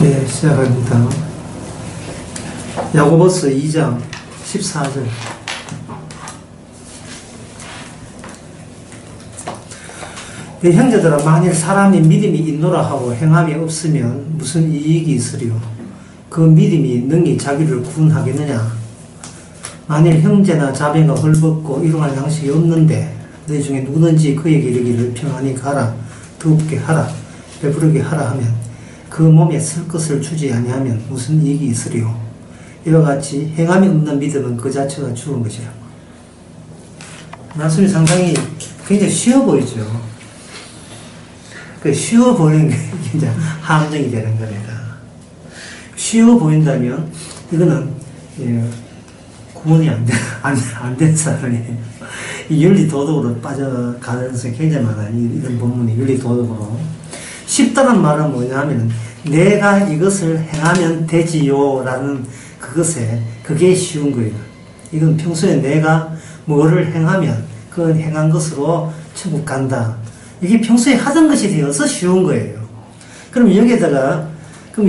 네, 시작합니다. 야고보서 2장 14절. 네, 형제들아, 만일 사람이 믿음이 있노라 하고 행함이 없으면 무슨 이익이 있으리요? 그 믿음이 능히 자기를 구원하겠느냐? 만일 형제나 자매가 헐벗고 일용할 양식이 없는데 너희 중에 누구든지 그에게 이르기를 평안히 가라, 더웁게 하라, 배부르게 하라 하면 그 몸에 쓸 것을 주지 아니하면 무슨 이익이 있으리요? 이와 같이 행함이 없는 믿음은 그 자체가 죽은 것이라. 말씀이 상당히 굉장히 쉬워 보이죠. 그 쉬워 보이는 게 이제 함정이 되는 겁니다. 쉬워 보인다면 이거는 구원이 안 된 사람이 이 윤리 도덕으로 빠져가는 가능성이 굉장히 많아요. 이런 본문이 윤리 도덕으로. 쉽다는 말은 뭐냐 하면 내가 이것을 행하면 되지요 라는 그게 쉬운 거예요. 이건 평소에 내가 뭐를 행하면 그 행한 것으로 천국 간다. 이게 평소에 하던 것이 되어서 쉬운 거예요. 그럼 여기에다가 그럼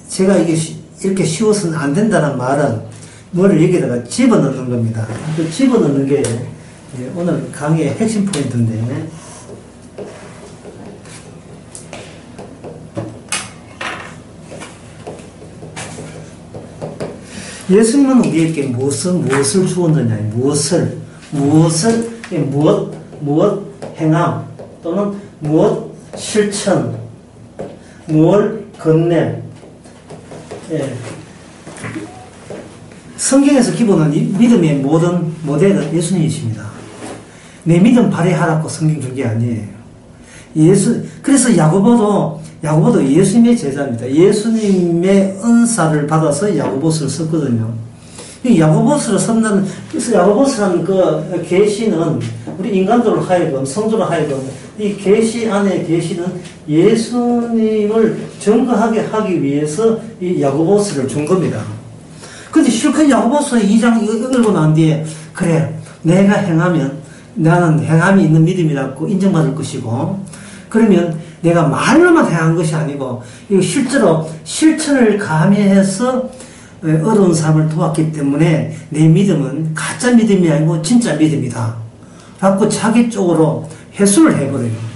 제가 이렇게 쉬워서는 안 된다는 말은 뭐를 여기다가 집어넣는 겁니다. 그 집어넣는 게 오늘 강의의 핵심 포인트인데, 예수님은 우리에게 무엇을 주었느냐, 무엇 행함, 또는 무엇 실천, 무엇 건넬. 성경에서 기본은 믿음의 모든 모델은 예수님이십니다. 내 믿음 발휘하라고 성경 준 게 아니에요. 그래서 야고보도 예수님의 제자입니다. 예수님의 은사를 받아서 야고보서를 썼거든요. 그래서 야고보서라는 그 계시는 우리 인간들로 하여금, 성도로 하여금 이 계시 안에 계시는 예수님을 증거하게 하기 위해서 이 야고보서를 준 겁니다. 근데 실컷 야고보서 2장 읽고 난 뒤에, 그래, 내가 행하면 나는 행함이 있는 믿음이라고 인정받을 것이고, 그러면 내가 말로만 행한 것이 아니고 이거 실제로 실천을 가미해서 어려운 사람을 도왔기 때문에 내 믿음은 가짜 믿음이 아니고 진짜 믿음이다 라고 자기 쪽으로 회수를 해버려요.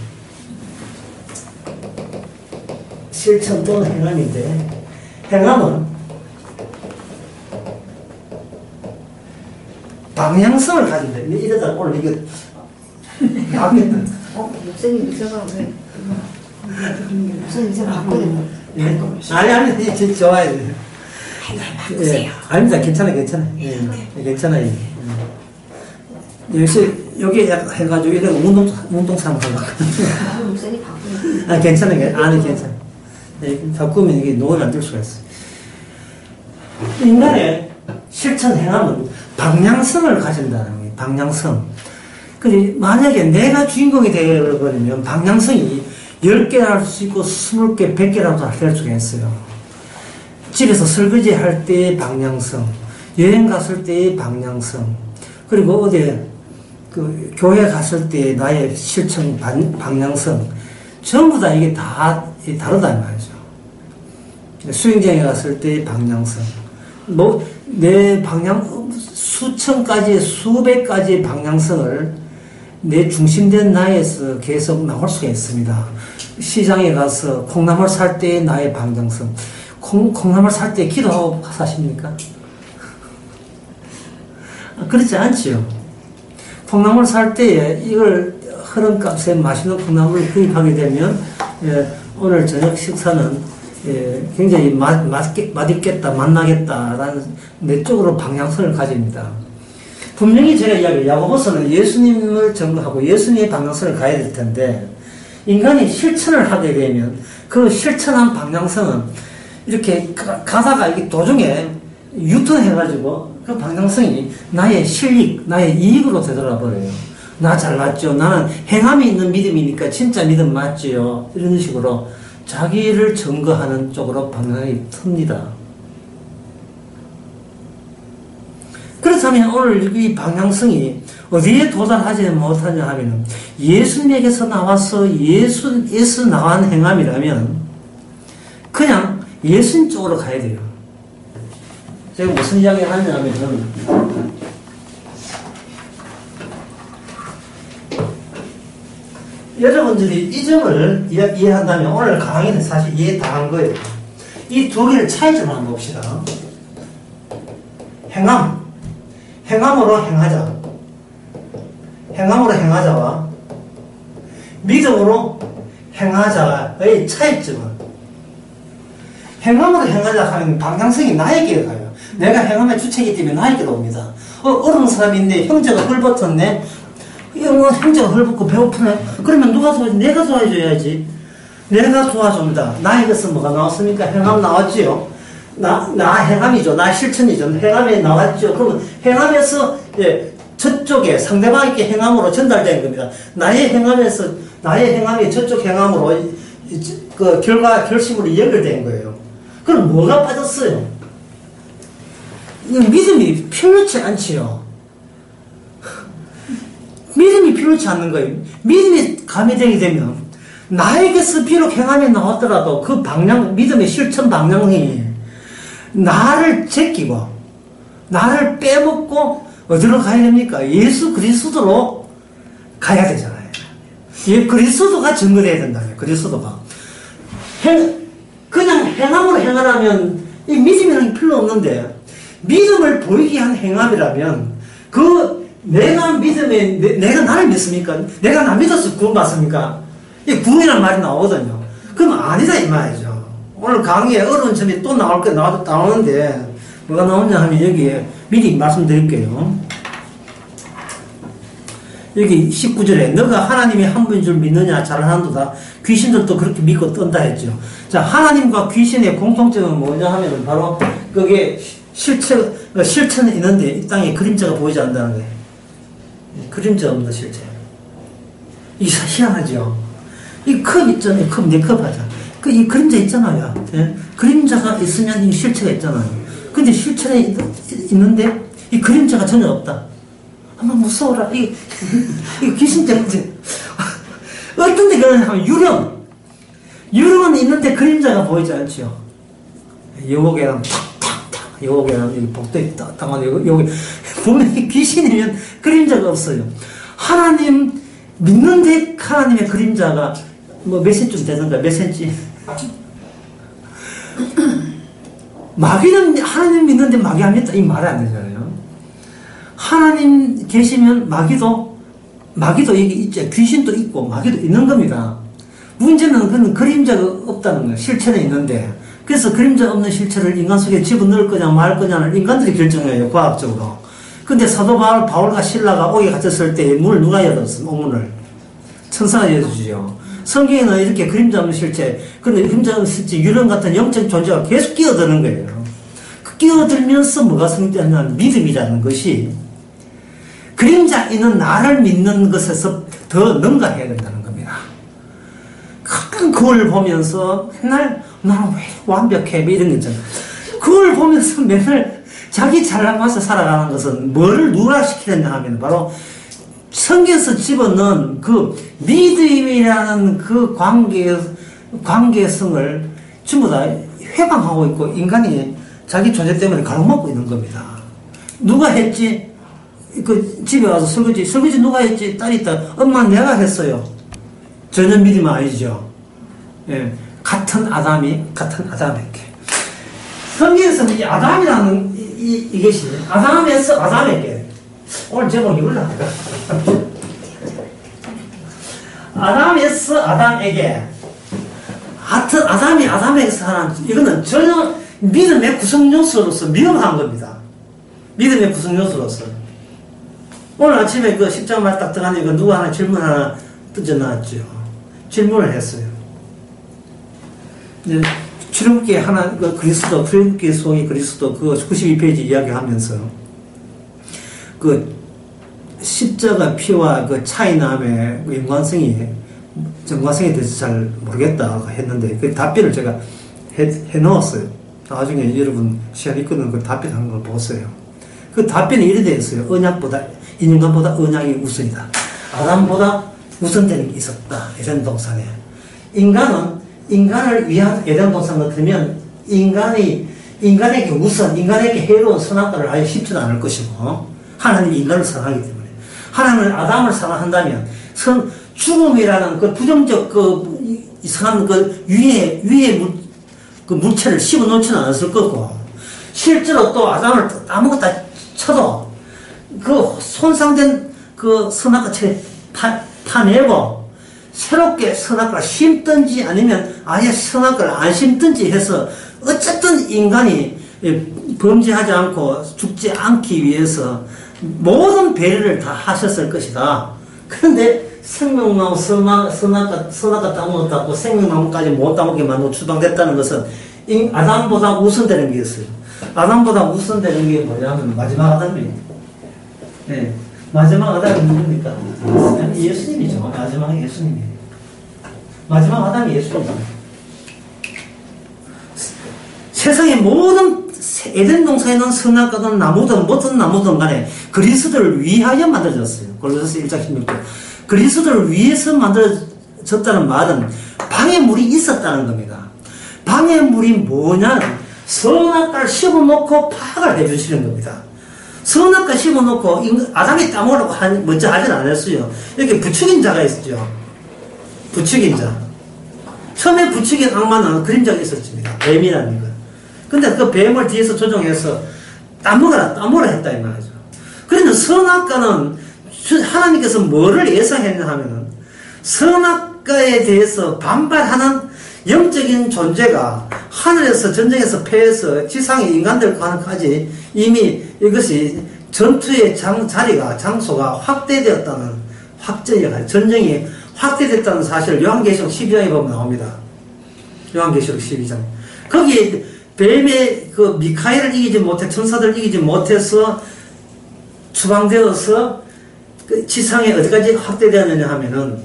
실천 또는 행함인데, 행함은 방향성을 가진다. 이러다 오늘 이거 나겠다. 목사님 의사가 왜? 목사님 의사가 바꿔야 네? 아니, 좋아요. 예, 아닙니다. 괜찮아요. 괜찮아요. 여기 해가지고 이런 운동 삼아 하려고. 목사님 바꿔야 괜찮아요. 괜찮아요. 바꾸면 이게 노을 안 될 수가 있어요. 인간의 실천 행함은 방향성을 가진다는 거예요. 방향성. 근데 만약에 내가 주인공이 되어버리면 방향성이 10개 할 수 있고 20개, 100개라도 할 수가 있어요. 집에서 설거지 할 때의 방향성, 여행 갔을 때의 방향성, 그리고 교회 갔을 때 나의 실천 방향성, 전부 다 이게 다 다르다는 말이죠. 수영장에 갔을 때의 방향성, 내 수천 가지, 수백 가지의 방향성을 내 중심된 나에서 계속 나올 수가 있습니다. 시장에 가서 콩나물 살 때의 나의 방향성. 콩나물 살 때 기도하고 사십니까? 그렇지 않지요. 콩나물 살 때에 이걸 흐름값에 맛있는 콩나물을 구입하게 되면 오늘 저녁 식사는 굉장히 맛있겠다, 맛나겠다라는 내 쪽으로 방향성을 가집니다. 분명히 제가 이야기해요. 야고보서는 예수님을 증거하고 예수님의 방향성을 가야 될 텐데, 인간이 실천을 하게 되면 그 실천한 방향성은 이렇게 가다가 이게 도중에 유턴해가지고 그 방향성이 나의 실익, 나의 이익으로 되돌아버려요. 나 잘났죠. 나는 행함이 있는 믿음이니까 진짜 믿음 맞지요. 이런 식으로 자기를 증거하는 쪽으로 방향이 틉니다. 그렇다면 오늘 이 방향성이 어디에 도달하지 못하냐 하면 예수님에게서 나와서 예수에서 나온 행함이라면 그냥 예수님 쪽으로 가야 돼요. 제가 무슨 이야기를 하냐면, 여러분들이 이 점을 이해한다면 오늘 강의는 사실 이해 다 한 거예요. 이 두 개를 차이점을 한번 봅시다. 행함으로 행하자. 행함으로 행하자와 믿음으로 행하자의 차이점은, 행함으로 행하자 하면 방향성이 나에게 가요. 내가 행함의 주체이기 때문에 나에게로 옵니다. 어려운 사람이 있네. 형제가 헐벗었네. 형제가 헐벗고 배고프네. 그러면 누가 도와줘? 내가 도와줘야지. 내가 도와줍니다. 나에게서 뭐가 나왔습니까? 행함 나왔지요. 나 행함이죠. 나 실천이죠. 행함에 나왔죠. 그러면 행함에서 저쪽에 상대방에게 행함으로 전달된 겁니다. 나의 행함이 저쪽 행함으로 그 결심으로 연결된 거예요. 그럼 뭐가 빠졌어요? 믿음이 필요치 않지요. 믿음이 필요치 않는 거예요. 믿음이 가미되게 되면 나에게서 비록 행함이 나왔더라도 그 믿음의 실천 방향이 나를 제끼고 나를 빼먹고 어디로 가야 됩니까? 예수 그리스도로 가야 되잖아요. 그리스도가 증거돼야 된다며. 그리스도가 그냥 행함으로 행하라면 이 믿음이라는 게 필요 없는데, 믿음을 보이게 한 행함이라면 내가 나를 믿습니까? 내가 나 믿어서 구원받습니까? 이 구원이라는 말이 나오거든요. 그럼 아니다 이 말이죠. 오늘 강의에 어려운 점이 또 나오는데 뭐가 나오냐 하면 여기에 미리 말씀드릴게요. 여기 19절에 너가 하나님이 한 분인 줄 믿느냐 잘하는도다. 귀신들도 그렇게 믿고 떤다 했죠. 자, 하나님과 귀신의 공통점은 뭐냐 하면 바로 그게 실체는 있는데 이 땅에 그림자가 보이지 않는다는 거예요. 그림자 없는 실체. 이 희한하죠. 이 컵 있잖아요. 컵, 내 컵 하자. 이 그림자 있잖아요. 예? 그림자가 있으면 이 실체가 있잖아요. 근데 실체는 있는데 이 그림자가 전혀 없다. 아마 무서워라. 이 귀신 때문에. 어떤 데 그러냐면 유령은 있는데 그림자가 보이지 않죠. 여고개랑 탁탁탁, 여고개랑 여기 복도에 딱딱한 여기 보면 귀신이면 그림자가 없어요. 하나님 믿는데 하나님의 그림자가 몇 센치쯤 되던가, 몇 센치. 마귀는 하나님 믿는데 마귀 안 믿다 이 말이 안 되잖아요. 하나님 계시면 마귀도 여기 있죠. 귀신도 있고 마귀도 있는 겁니다. 문제는 그런 그림자가 없다는 거예요. 실체는 있는데. 그래서 그림자 없는 실체를 인간 속에 집어넣을 거냐 말 거냐를 인간들이 결정해요. 과학적으로. 근데 사도 바울과 신라가 옥에 갇혔을 때 문을 누가 열었어? 옥문을. 천사가 열어주죠. 성경에는 이렇게 그림자 없는 실체, 근데 그림자 없는 실체, 유령 같은 영적 존재가 계속 끼어드는 거예요. 그 끼어들면서 뭐가 성립되냐면 믿음이라는 것이 그림자 있는 나를 믿는 것에서 더 능가해야 된다는 겁니다. 그걸 보면서 맨날 나는 왜 완벽해? 이런 거 있잖아요. 그걸 보면서 맨날 자기 잘나가서 살아가는 것은 뭐를 누락시키느냐 하면 바로 성경에서 집어넣은 그 믿음이라는 그 관계성을 전부 다 회방하고 있고 인간이 자기 존재 때문에 가로막고 있는 겁니다. 누가 했지? 집에 와서 설거지 누가 했지? 딸이 있다. 엄마 내가 했어요. 전혀 믿음 아니죠. 예. 같은 아담에게. 성경에서는 이 아담이라는 이것이 아담에서 아담에게. 오늘 제목 이걸로 아담에서 아담에게. 하여튼 아담이 아담에게서 하는 이거는 전혀 믿음의 구성요소로서 위험한 겁니다. 믿음의 구성요소로서. 오늘 아침에 그 십자가 말 딱 들어가니까 누가 하나 질문 하나 던져놨죠. 질문을 했어요. 출애굽기 하나, 그리스도, 출애굽기 소위 그리스도 그 92페이지 이야기하면서 그 십자가 피와 그 차이남의 그 연관성에 대해서 잘 모르겠다 했는데 그 답변을 제가 해 놓았어요. 나중에 여러분 시간 있거든 그 답변한 걸 보세요. 그 답변이 이래 되어 있어요. 인간보다 언약이 우선이다. 아담보다 우선되는 게 있었다. 에덴 동산에. 인간을 위한 에덴 동산 같으면 인간에게 우선, 인간에게 해로운 선악과를 아예 씹지도 않을 것이고, 하나님이 인간을 사랑하기 때문에. 하나님은 아담을 사랑한다면, 죽음이라는 그 부정적 이상한 그 물체를 씹어 놓지는 않았을 거고, 실제로 또 아담을 아무것도 쳐도, 그 손상된 그 선악과를 파내고, 새롭게 선악과를 심든지 아니면 아예 선악과를 안 심든지 해서, 어쨌든 인간이 범죄하지 않고 죽지 않기 위해서 모든 배려를 다 하셨을 것이다. 그런데 생명나무 선악과 따먹었다 고 생명나무까지 못 따먹게 만들고 추방됐다는 것은 아담보다 우선되는 게 있어요. 아담보다 우선되는 게 뭐냐면 마지막 아담이에요. 네. 마지막 아담이 누굽니까? 예수님이죠. 마지막 예수님이에요. 마지막 아담이 예수님이에요. 세상의 모든 에덴 동산에 있는 선악과든 나무든 뭐든 나무든 간에 그리스도를 위하여 만들어졌어요. 골로새서 1장 16절. 그리스도를 위해서 만들어졌다는 말은 방해물이 있었다는 겁니다. 방해물이 뭐냐면 선악과를 씹어놓고 파악을 해주시는 겁니다. 선악과 씹어놓고 아담이 따먹으라고 먼저 하진 않았어요. 이렇게 부추긴 자가 있었죠. 부추긴 자. 처음에 부추긴 악마는 그림자가 있었습니다. 뱀이라는 거. 근데 그 뱀을 뒤에서 조종해서 따먹어라 했다 이 말이죠. 그러면 선악과는 하나님께서 뭐를 예상했냐 하면은 선악과에 대해서 반발하는 영적인 존재가 하늘에서 전쟁에서 패해서 지상의 인간들과까지 이미 이것이 전투의 장소가 확대되었다는 확전이 전쟁이 확대됐다는 사실을 요한계시록 12장에 보면 나옵니다. 요한계시록 12장. 거기에 뱀의 그 미카엘을 이기지 못해 천사들을 이기지 못해서 추방되어서 그 지상에 어디까지 확대되었느냐 하면은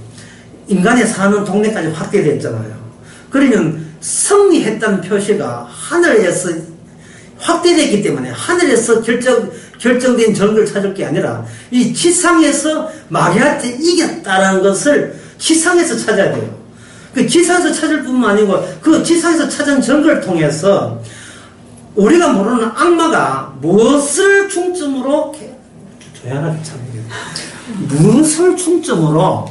인간이 사는 동네까지 확대됐잖아요. 그러면 승리했다는 표시가 하늘에서 확대됐기 때문에 하늘에서 결정된 전국을 찾을 게 아니라 이 지상에서 마귀한테 이겼다는 것을 지상에서 찾아야 돼요. 그 지상에서 찾을 뿐만 아니고 그 지상에서 찾은 전국을 통해서 우리가 모르는 악마가 무엇을 중점으로 조용하게 참여해요. 무엇을 중점으로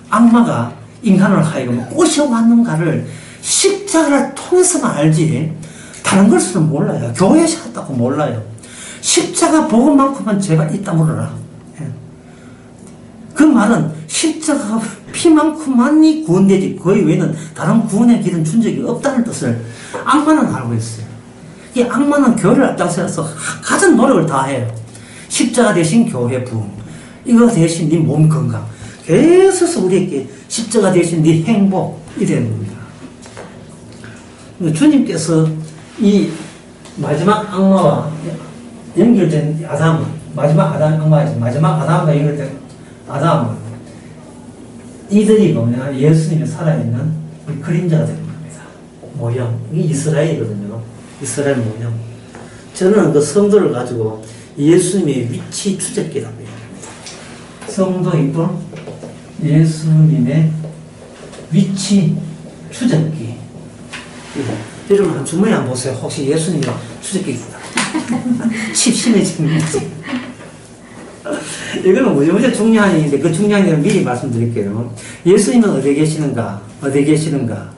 악마가 인간을 하여금 꼬셔왔는가를 십자가를 통해서만 알지 다른 것은 몰라요. 교회에서 했다고 몰라요. 십자가 복음만큼은 제발 이따 물어라. 그 말은 십자가 피만큼만이 구원되지 그 외에는 다른 구원의 길은 준 적이 없다는 뜻을 악마는 알고 있어요. 이 악마는 교회를 앞장서서 가진 노력을 다해요. 십자가 대신 교회 부흥, 이거 대신 네 몸 건강, 계속 우리에게 십자가 대신 네 행복 이래는 겁니다. 주님께서 이 마지막 악마와 연결된 아담은 마지막 아담과 연결된 아담은 이들이 뭐냐 예수님이 살아있는 그림자가 되는 겁니다. 모형. 이게 이스라엘이거든요. 이스라엘 모형. 저는 그 성도를 가지고 예수님의 위치 추적기라고 얘기합니다. 성도이고 예수님의 위치 추적기. 여러분 한 주머니 한번 보세요. 혹시 예수님의 추적기 심심해지는 거지. 이거는 무지무지 중요한 얘기인데 그 중요한 얘기는 미리 말씀드릴게요. 예수님은 어디에 계시는가? 어디에 계시는가?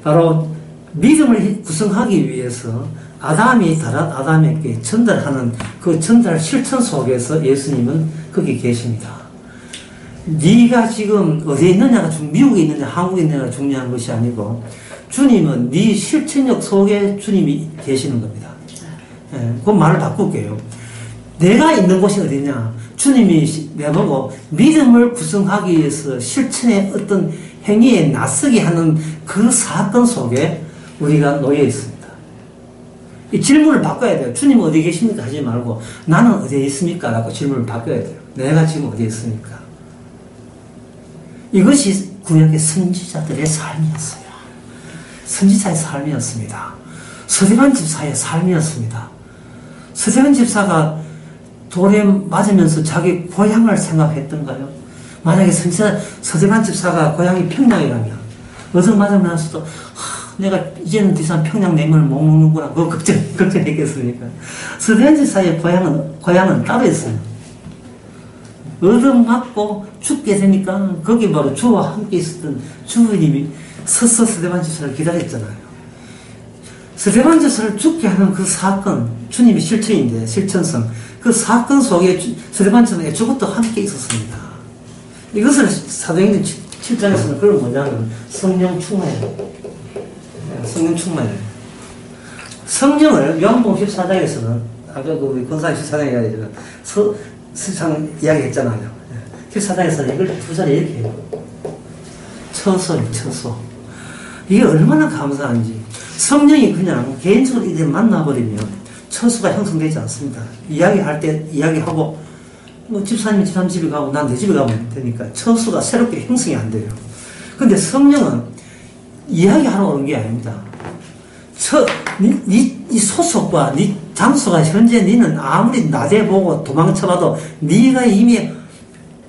바로 믿음을 구성하기 위해서 아담이 다른 아담에게 전달하는 그 전달 실천 속에서 예수님은 거기 계십니다. 네가 지금 어디에 있느냐가 미국에 있느냐 한국에 있느냐가 중요한 것이 아니고 주님은 네 실천력 속에 주님이 계시는 겁니다. 그 말을 바꿀게요. 내가 있는 곳이 어디냐? 주님이 내보고 믿음을 구성하기 위해서 실천의 어떤 행위에 나서게 하는 그 사건 속에 우리가 놓여 있습니다. 이 질문을 바꿔야 돼요. 주님 어디 계십니까? 하지 말고 나는 어디에 있습니까? 라고 질문을 바꿔야 돼요. 내가 지금 어디에 있습니까? 이것이 구약의 선지자들의 삶이었어요. 선지자의 삶이었습니다. 서대관 집사의 삶이었습니다. 서대관 집사가 돌에 맞으면서 자기 고향을 생각했던가요? 만약에 서대관 집사가 고향이 평양이라면 얻어 맞으면서도 내가 이제는 더 이상 평양냉면을 못 먹는구나. 그거 걱정했겠습니까? 스벤지사의 고향은 따로 있어요. 얻음 맞고 죽게 되니까 거기 바로 주와 함께 있었던 주님이 서서 스데반주사를 기다렸잖아요. 스데반주사를 죽게 하는 그 사건, 주님의 실천인데, 실천성. 그 사건 속에 스데반주사는 저것도 함께 있었습니다. 이것을 사도행전 7장에서는 그걸 뭐냐면 성령 충만이에요. 성령 충만이에요. 성령을 요한복음 14장에서는 아까 그 권사의 14장에 이야기했잖아요. 서장 이야기했잖아요. 14장에서는 이걸 두 자리 이렇게 해요. 처소예요, 처소. 이게 얼마나 감사한지. 성령이 그냥 개인적으로 이제 만나버리면 처소가 형성되지 않습니다. 이야기할 때 이야기하고 뭐 집사님이 집사님 집에 가고 난 내 집에 가면 되니까 처소가 새롭게 형성이 안 돼요. 근데 성령은 이야기하러 오는 게 아닙니다. 네 소속과 네 장소가 현재 너는 아무리 낮에 보고 도망쳐봐도 네가 이미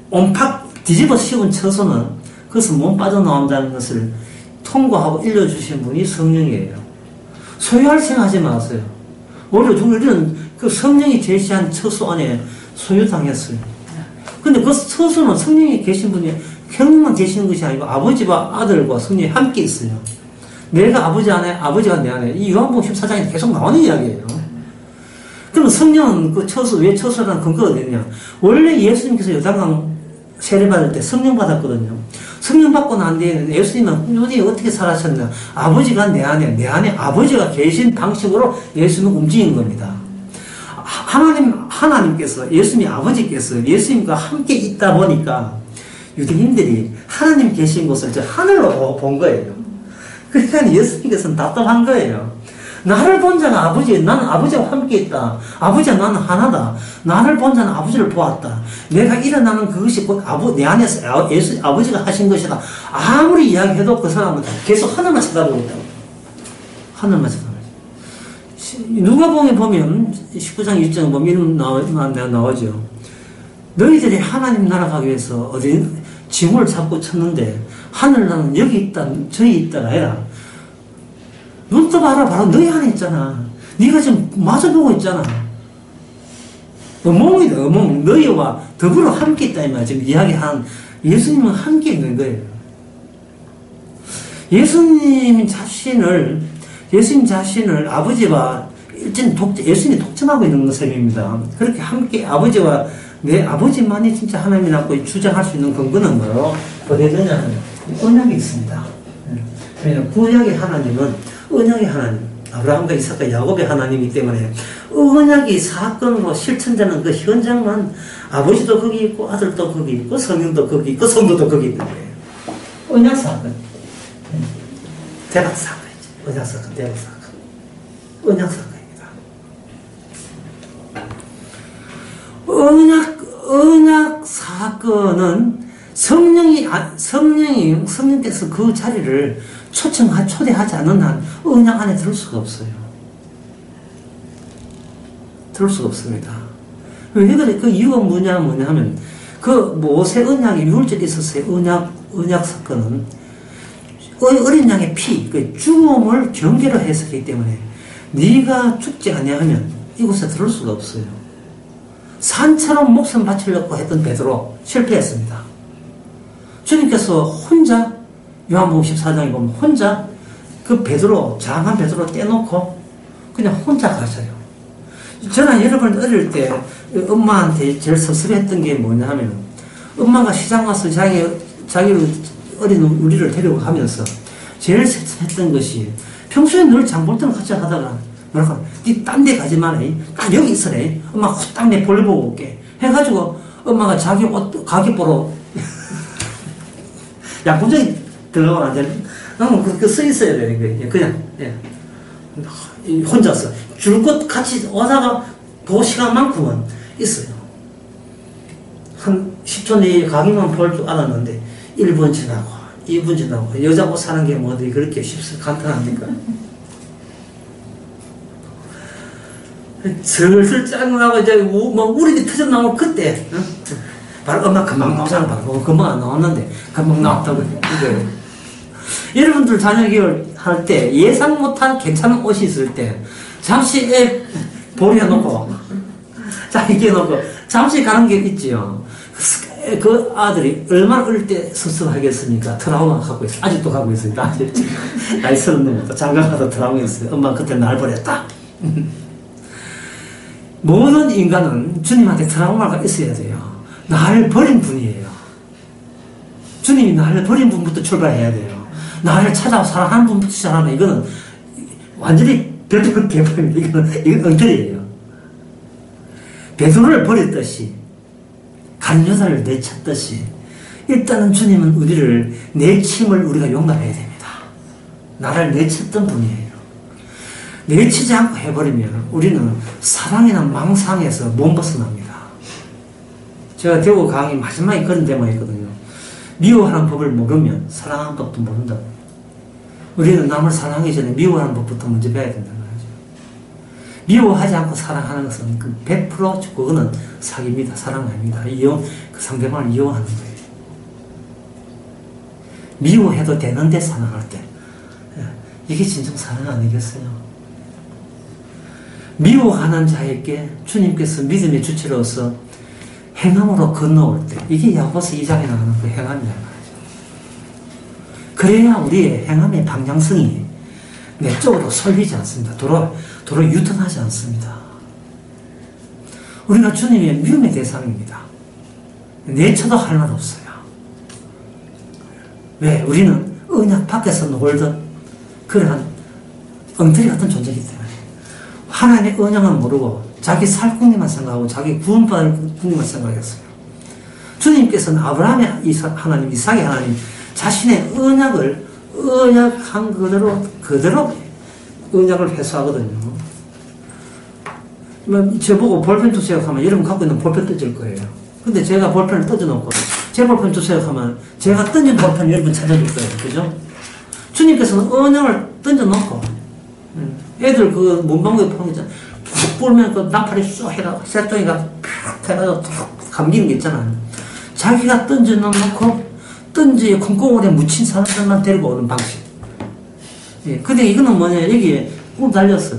온팍 뒤집어 씌운 처소는 그것은 못 빠져나온다는 것을 통과하고 일러주신 분이 성령이에요. 소유할 생각하지 마세요. 오히려 우리는 그 성령이 제시한 처소 안에 소유당했어요. 근데 그 처소는 성령이 계신 분이 형님만 계시는 것이 아니고 아버지와 아들과 성령이 함께 있어요. 내가 아버지 안에, 아버지가 내 안에. 이 요한복음 14장에 계속 나오는 이야기예요. 그럼 성령은 그 처소, 왜 처소라는 근거가 어디냐? 원래 예수님께서 요단강 세례받을 때 성령 받았거든요. 성령 받고 난 뒤에는 예수님은 꾸준히 어떻게 살아셨나? 아버지가 내 안에 아버지가 계신 방식으로 예수님은 움직인 겁니다. 하나님께서, 예수님이 아버지께서 예수님과 함께 있다 보니까 유대인들이 하나님 계신 곳을 저 하늘로 본 거예요. 그러니까 예수님께서는 답답한 거예요. 나를 본 자는 아버지, 나는 아버지와 함께 있다. 아버지와 나는 하나다. 나를 본 자는 아버지를 보았다. 내가 일어나는 그것이 곧 내 안에서 아버지가 하신 것이다. 아무리 이야기해도 그 사람은 계속 하늘만 쳐다보고 있다고. 하늘만 쳐다보고 있다. 누가복음에 보면 19장 1장에 보면 이런 나오죠. 너희들이 하나님 나라 가기 위해서 어디 징후를 잡고 쳤는데 하늘나라는 여기 있다, 저기 있다가 아니라 눈 떠봐라, 바로 너희 안에 있잖아. 네가 지금 마주보고 있잖아. 어몽이다, 어몽. 너희와 더불어 함께 있다, 이 말. 지금 이야기한 예수님은 함께 있는 거예요. 예수님 자신을 아버지와 예수님이 독점하고 있는 셈입니다. 그렇게 함께 아버지와 내 아버지만이 진짜 하나님이라고 주장할 수 있는 근거는 뭐로 거대되냐는 언약이 있습니다. 왜냐하면 구약의 하나님은 언약의 하나님, 아브라함과 이삭과 야곱의 하나님이기 때문에 언약이 사건으로 실천되는 그 현장만 아버지도 거기 있고 아들도 거기 있고 성령도 거기 있고 성도도 거기 있는 거예요. 언약 사건, 대박 사건이죠. 언약 사건, 대박 사건, 언약 사건입니다. 언약 사건은 성령께서 그 자리를 초대하지 않는 한 언약 안에 들을 수가 없어요. 들을 수가 없습니다. 왜 그래? 그 이유가 뭐냐 하면, 그 모세 언약이 율절에 있어서의 언약 사건은 어린 양의 피, 그 죽음을 경계로 해석했기 때문에 네가 죽지 아니하면 이곳에 들을 수가 없어요. 산처럼 목숨 바치려고 했던 베드로 실패했습니다. 주님께서 혼자 요한복음 14장에 보면 혼자 그 베드로, 장한 베드로 떼놓고 그냥 혼자 가셔요. 저는 여러분 어릴 때 엄마한테 제일 섭섭했던 게 뭐냐 하면 엄마가 시장 가서 자기를 어린 우리를 데리고 가면서 제일 섭섭했던 것이 평소에 늘 장 볼 때는 같이 하다가 뭐랄까, 니 딴 데 가지 마라. 딱 여기 있으래. 엄마 후딱 내 볼일 보고 올게. 해가지고 엄마가 자기 옷 가게 보러 양궁장에 들어가면 안 돼. 나는 그렇게 써 있어야 되는 거예요. 그냥, 예. 혼자서. 줄 것 같이 오다가 그 시간만큼은 있어요. 한 10초 내에 가기만 볼 줄 알았는데 1분 지나고 2분 지나고 여자 옷 사는 게 뭐 어디 그렇게 간단합니까? 슬슬 짜증나고 이제 우리가 터져나오고 그때 바로 엄마 금방 나오잖아. 바로 금방 안 나왔는데 금방 나왔다고 이거예요. 여러분들 자녀 교육 할 때, 예상 못한 괜찮은 옷이 있을 때, 잠시 애 보내놓고, 자, 이렇게 놓고, 잠시 가는 게 있지요. 그 아들이 얼마나 어릴 때 섭섭하겠습니까? 트라우마 갖고 있어요. 아직도 갖고 있습니다. 아직 나이 30 넘었다. 장가 가서 트라우마 있어요. 엄마 그때 날 버렸다. 모든 인간은 주님한테 트라우마가 있어야 돼요. 나를 버린 분이에요. 주님이 나를 버린 분부터 출발해야 돼요. 나를 찾아와 사랑하는 분부터 시작하면 이거는 완전히 별별 개판입니다. 이건 엉터리예요. 베드로를 버렸듯이 간 여자를 내쳤듯이 일단은 주님은 우리를 내침을 우리가 용납해야 됩니다. 나를 내쳤던 분이에요. 내치지 않고 해버리면 우리는 사랑이나 망상에서 못 벗어납니다. 제가 대구 강의 마지막에 그런 데만 있거든요. 미워하는 법을 모르면 사랑하는 법도 모른다. 우리는 남을 사랑하기 전에 미워하는 법부터 먼저 배워야 된다는 거죠. 미워하지 않고 사랑하는 것은 100% 그거는 사기입니다. 사랑 아닙니다. 그 상대방을 이용하는 거예요. 미워해도 되는데 사랑할 때 이게 진정 사랑 아니겠어요? 미워하는 자에게 주님께서 믿음의 주체로서 행함으로 건너올 때 이게 야고보서 2장에 나오는 그 행함이란 말이죠. 그래야 우리의 행함의 방향성이 내 쪽으로 설리지 않습니다. 도로 유턴하지 않습니다. 우리가 주님의 미움의 대상입니다. 내쳐도 할 말 없어요. 왜? 우리는 언약 밖에서 놀던 그러한 엉터리 같은 존재이기 때문에 하나님의 언약을 모르고 자기 살 궁리만 생각하고 자기 구원받을 궁리만 생각했어요. 주님께서는 아브라함의 하나님, 이삭의 하나님 자신의 언약한 그대로 언약을 회수하거든요. 저보고 볼펜 주세요 하면 여러분 갖고 있는 볼펜 던질 거예요. 근데 제가 볼펜을 던져놓고 제 볼펜 주세요 하면 제가 던진 볼펜 여러분 찾아줄 거예요. 그죠? 주님께서는 언약을 던져놓고 애들 그 문방구에 파는 거 있잖아. 푹 불면 그 나팔이 쏙 해가 쇠통이가 팍 해가지고 툭 감기는 게 있잖아요. 자기가 던져놓고 던지에 콩고물에 묻힌 사람들만 데리고 오는 방식. 예, 근데 이거는 뭐냐, 여기에 꿀 달렸어.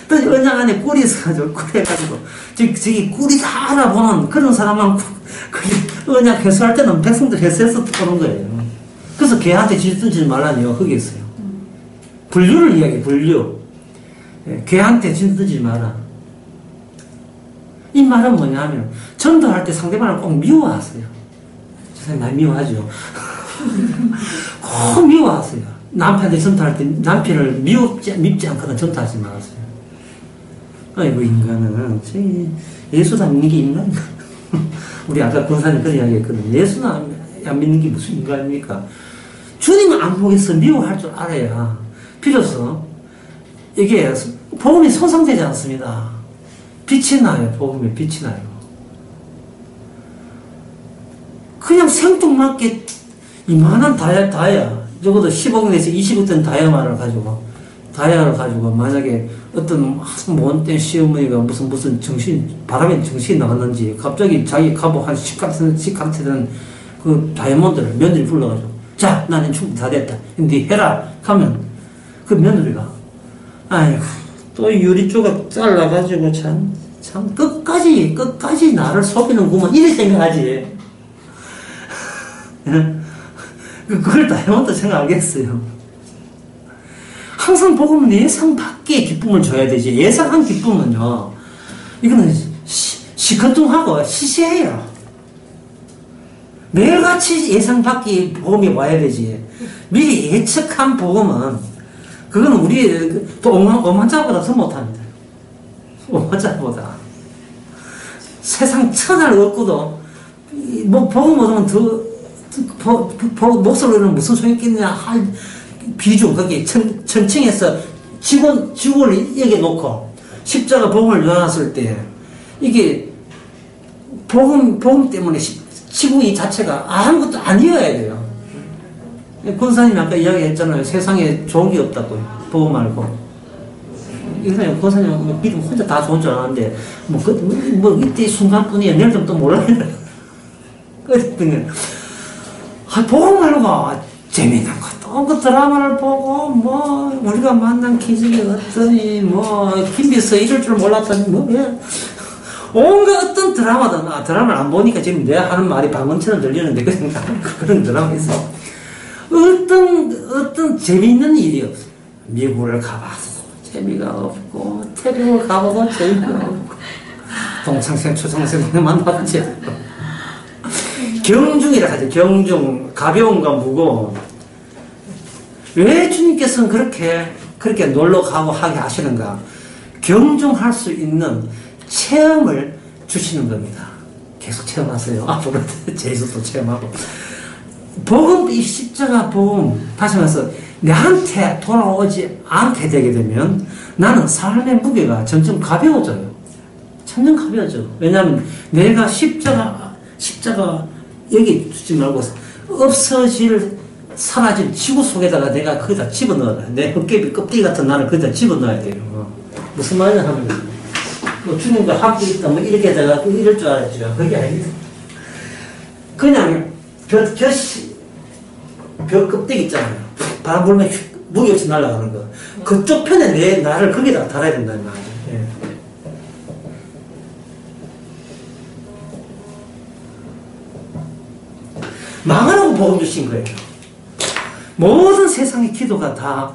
던지 언약 안에 꿀이 있어가지고, 꿀 해가지고, 저기 꿀이 다 알아보는 그런 사람만, 언약 회수할 때는 백성들 회수해서 오는 거예요. 그래서 걔한테 질 던지지 말라는 이유가 거기 있어요. 분류를 이야기해, 분류. 예, 걔한테 질 던지지 마라. 이 말은 뭐냐면, 전도할 때 상대방을 꼭 미워하세요. 저 사람이 많이 미워하죠. 꼭 미워하세요. 남편한테 전도할 때 남편을 밉지 않거나 전도하지 마세요. 아이고, 인간은, 예수 안 믿는 게 인간인가? 우리 아까 권사님 그런 이야기 했거든요. 예수는 안 믿는 게 무슨 인간입니까? 주님은 안 보겠어. 미워할 줄 알아야. 비로소, 이게, 복음이 손상되지 않습니다. 빛이 나요. 복음에 빛이 나요. 그냥 생뚱맞게 이만한 다이아, 적어도 10억 내지 20억 된 다이아를 가지고 만약에 어떤 못된 시어머니가 무슨 바람에 정신이 나갔는지 갑자기 자기 갑옷 한 10칸트 되는 그 다이아몬드를 며느리 불러가지고 자, 나는 충분히 다 됐다. 근데 해라. 하면 그 며느리가 아이고, 또 유리 조각 잘라가지고 참 끝까지 나를 속이는구먼. 이래 생각하지. 그걸 다이아몬드 생각하겠어요. 항상 복음은 예상 밖의 기쁨을 줘야 되지. 예상한 기쁨은요, 이거는 시큰둥하고 시시해요. 매일같이 예상 밖의 복음이 와야 되지. 미리 예측한 복음은, 그거는 우리 또 오만자보다 더 못합니다. 오만자보다. 세상 천하를 얻고도, 복음 얻으면 목소리는 무슨 소용이 있겠느냐 할 비중, 거기 천층에서 지구를 얘기해놓고 십자가 복음을 열어놨을 때 이게 복음 때문에 지구 이 자체가 아무것도 아니어야 돼요. 권사님이 아까 이야기했잖아요. 세상에 좋은 게 없다고. 복음 말고. 이거는 권사님 믿음 혼자 다 좋은 줄 알았는데 이때 순간뿐이야. 내일 좀 또 몰라요. 그랬더니 복음 말고 재미있는 것도 그 드라마를 보고, 뭐, 우리가 만난 기적이 어떠니, 뭐, 김비서 이럴 줄 몰랐더니, 뭐, 예. 온갖 어떤 드라마든, 드라마를 안 보니까 지금 내가 하는 말이 방언처럼 들리는데, 그런 드라마 있어. 어떤 재미있는 일이 없어. 미국을 가봐서 재미가 없고, 태국을 가봐도 재미가 없고, 동창생, 초창생 만나도 재미가 없고. 경중이라 하죠. 경중. 가벼움과 무거움. 왜 주님께서는 그렇게 놀러 가고 하게 하시는가? 경중할 수 있는 체험을 주시는 겁니다. 계속 체험하세요. 앞으로 제주도 체험하고. 복음, 이 십자가 복음, 다시 말해서 내한테 돌아오지 않게 되게 되면 나는 삶의 무게가 점점 가벼워져요. 점점 가벼워져. 왜냐하면 내가 십자가 여기 두지 말고 사라질 지구 속에다가 내가 거기다 집어넣어라. 내 헛개비 껍데기 같은 나를 거기다 집어넣어야 돼요. 무슨 말이냐 하면 뭐 주님과 함께 있다 뭐 이렇게 다가 이럴 줄 알았죠. 그게 아니다. 그냥 벼 껍데기 있잖아요. 바람 불면 무기 없이 날아가는 거. 그쪽 편에 나를 거기다 달아야 된다는 말이에요. 예. 망하라고 복음 주신 거예요. 모든 세상의 기도가 다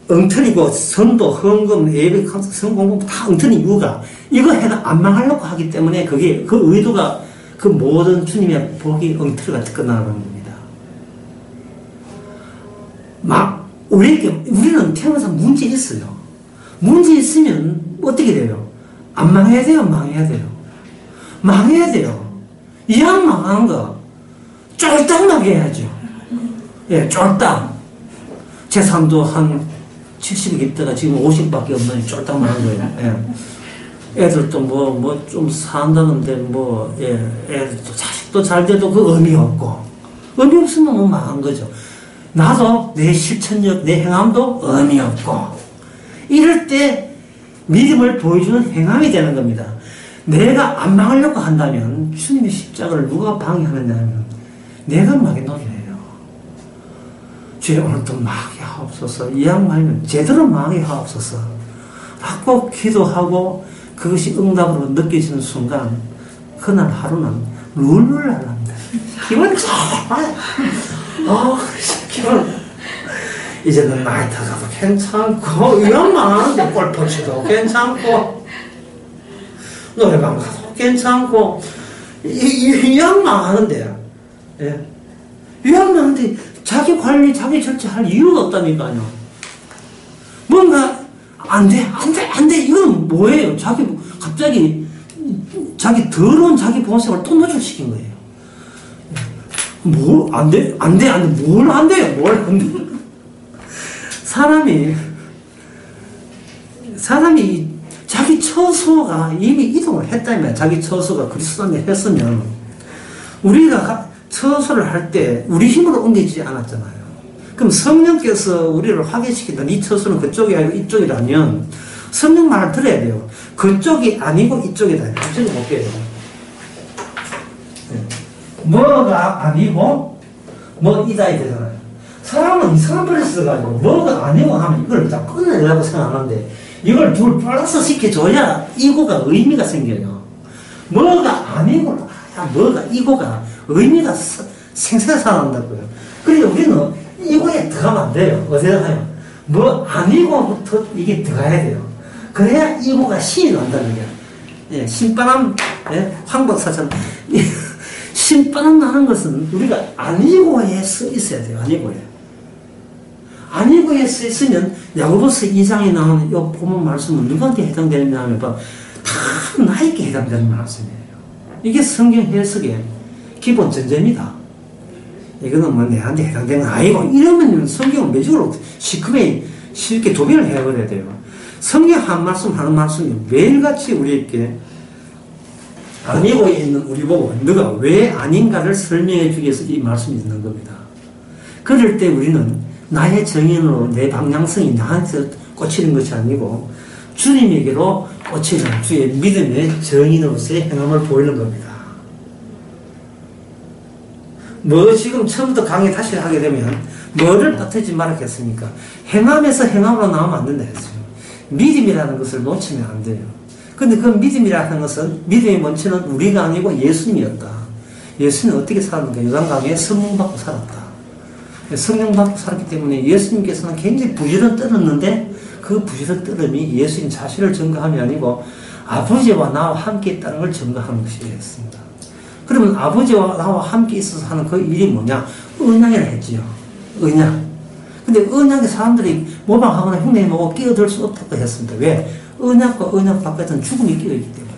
엉터리고 선도, 헌금, 예배, 성공부 다 엉터리 이유가 이거 해가 안 망하려고 하기 때문에 그게 그 의도가 그 모든 주님의 복이 엉터리가 끝나는 겁니다. 우리는 태어나서 문제 있어요. 문제 있으면 어떻게 돼요? 안 망해야 돼요? 망해야 돼요? 망해야 돼요. 이왕 망한 거 쫄딱 망해야죠. 예, 쫄딱. 재산도 한 70이 있다가 지금 50밖에 없는 쫄딱 망한 거예요. 예. 애들도 뭐 좀 산다는데 애들도 자식도 잘 돼도 그 의미 없고. 의미 없으면 뭐 망한 거죠. 나도 내 실천력, 내 행함도 의미 없고. 이럴 때 믿음을 보여주는 행함이 되는 겁니다. 내가 안 망하려고 한다면 주님의 십자가를 누가 방해하느냐면 내가 망해 놓으래요. 주여 오늘도 망하게 하옵소서. 이 양말면 제대로 망하게 하옵소서. 하고 기도하고 그것이 응답으로 느껴지는 순간 그날 하루는 룰룰 날랍니다. 기분 좋아요. 기분 이제는 나이 타가도 괜찮고 이런 망하는데 골프 치도 괜찮고 노래방 가도 괜찮고 이왕 망하는데 예. 이왕 망하는데 자기 관리 자기 절제할 이유가 없다니까요. 뭔가 안 돼 이건 뭐예요? 갑자기 자기 더러운 자기 본성을 또 노출시킨 거예요. 뭘 안 돼요? 뭘 안 돼요? 사람이 자기 처소가 이미 이동을 했다면 자기 처소가 그리스도 안에 했으면 우리가 처소를 할 때 우리 힘으로 옮기지 않았잖아요. 그럼 성령께서 우리를 확인시킨다. 이 처소는 그쪽이 아니고 이쪽이라면 성령 말을 들어야 돼요. 그쪽이 아니고 이쪽이다. 이쪽이 못 깨요. 뭐가 아니고 뭐이다 되잖아요. 사람은 이상한 버릇을 써가지고 뭐가 아니고 하면 이걸 다 끊어내려고 생각하는데 이걸 둘 플러스 시켜줘야 이고가 의미가 생겨요. 뭐가 아니고 뭐가 이고가 의미가 생생히 살아난다고요. 그러니까 우리는 이거에 들어가면 안 돼요. 어디에 가요? 뭐 아니고부터 이게 들어가야 돼요. 그래야 이고가 신이 난다는 거예요. 예, 신바람, 예, 황박사처럼 신바람 나는 것은 우리가 아니고에 써 있어야 돼요. 아니고에 써 있으면 야고보서 2장에 나오는 이 본문 말씀은 누구한테 해당되느냐 하면 다 나에게 해당되는 말씀이에요. 이게 성경 해석의 기본 전제입니다. 이거는 뭐 내한테 해당되는 건 아니고 이러면 성경은 매주로 쉽게 도배를 해버려야 돼요. 성경 한 말씀 하는 말씀이 매일같이 우리에게 아니고에 있는 우리 보고 너가 왜 아닌가를 설명해 주기 위해서 이 말씀이 있는 겁니다. 그럴 때 우리는 나의 정인으로 내 방향성이 나한테 꽂히는 것이 아니고 주님에게로 꽂히는 주의 믿음의 정인으로서의 행함을 보이는 겁니다. 뭐 지금 처음부터 강의 다시 하게 되면 뭐를 빠뜨리지 말았겠습니까? 행함에서 행함으로 나오면 안 된다 했어요. 믿음이라는 것을 놓치면 안 돼요. 근데 그 믿음이라는 것은 믿음의 원천은 우리가 아니고 예수님이었다. 예수님은 어떻게 살았는가? 요단강에 성령 받고 살았다. 성령 받고 살았기 때문에 예수님께서는 굉장히 부지런 떨었는데 그 부지런 떨음이 예수님 자신을 증거함이 아니고 아버지와 나와 함께 있다는 걸 증거하는 것이었습니다. 그러면 아버지와 나와 함께 있어서 하는 그 일이 뭐냐? 언약이라 했지요. 언약. 근데 언약에 사람들이 모방하거나 흉내내고 끼어들 수 없다고 했습니다. 왜? 언약과 언약 바깥에는 죽음이 끼어있기 때문에.